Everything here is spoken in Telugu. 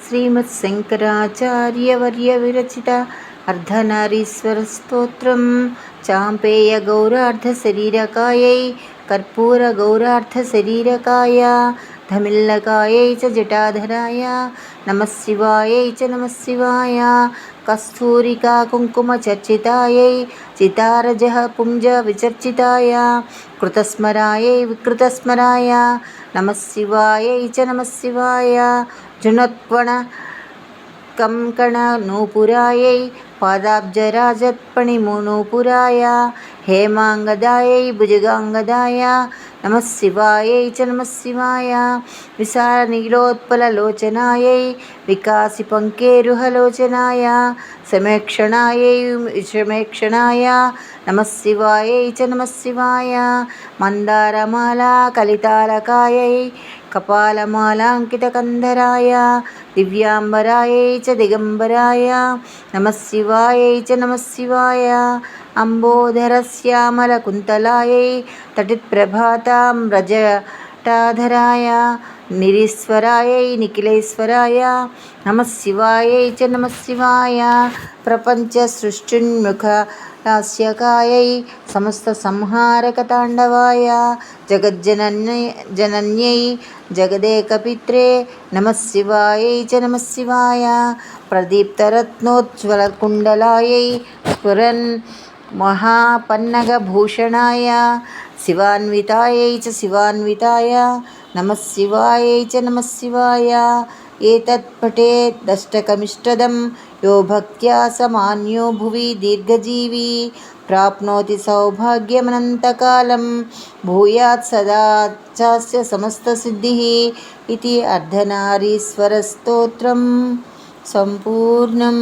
శ్రీమత్శంకరాచార్యవర్య విరచిత అర్ధనారీశ్వర స్తోత్రం. చాంపేయ గౌరార్ధ శరీరకాయై కర్పూర గౌరార్ధ శరీరకాయ ధమిల్లకాయై చ జటాధరాయ నమః శివాయై చ నమః శివాయ. కస్తూరికా కుంకుమ చర్చితాయై చితారజః పుంజ విచర్చితాయ కృతస్మరాయై వికృతస్మరాయ నమః శివాయై చ నమః శివాయ. జునత్వణ కంకణ నూపురాయై పాదాబ్జరాజత్పణినూపురాయ హేమాంగదాయై భుజగాంగదాయ నమః శివాయై చ నమః శివాయ. విశాల నీలోత్పలలోచనాయై వికాసి పంకేరుహలోచనాయ సమేక్షణాయై విషమేక్షణాయ నమః శివాయై చ నమః శివాయ. మందారమాలా కలితాలకాయై కపాలమాలాంకితకంధరాయ దివ్యాంబరాయై చ దిగంబరాయ నమః శివాయై చ నమః శివాయ. అంబోధరశ్యామలకుంతలాయై తటిత్ప్రభాతాం వ్రజటాధరాయ నిరీశ్వరాయై నిఖిలేశ్వరాయ నమః శివాయై చ నమః శివాయ. ప్రపంచ సృష్టిన్ముఖలాస్యకాయై సమస్త సంహారకతాండవాయ జగజ్జనన్యై జగదేకపిత్రే నమః శివాయై చ నమః శివాయ. ప్రదీప్తరత్నోజ్వలకుండలాయై స్ఫురన్ మహాపన్నగభూషణాయ శివాన్వితాయై చ శివాన్వితాయ నమః శివాయై చ నమః శివాయ. ఏతత్ పఠేదష్టకమిష్టదం యో భక్త్యా సమాన్యో భువి దీర్ఘజీవి ప్రాప్నోతి సౌభాగ్యమనంతకాలం భూయాత్ సదా చాస్య సమస్తసిద్ధిః ఇది అర్ధనారీశ్వర స్తోత్రం సంపూర్ణం.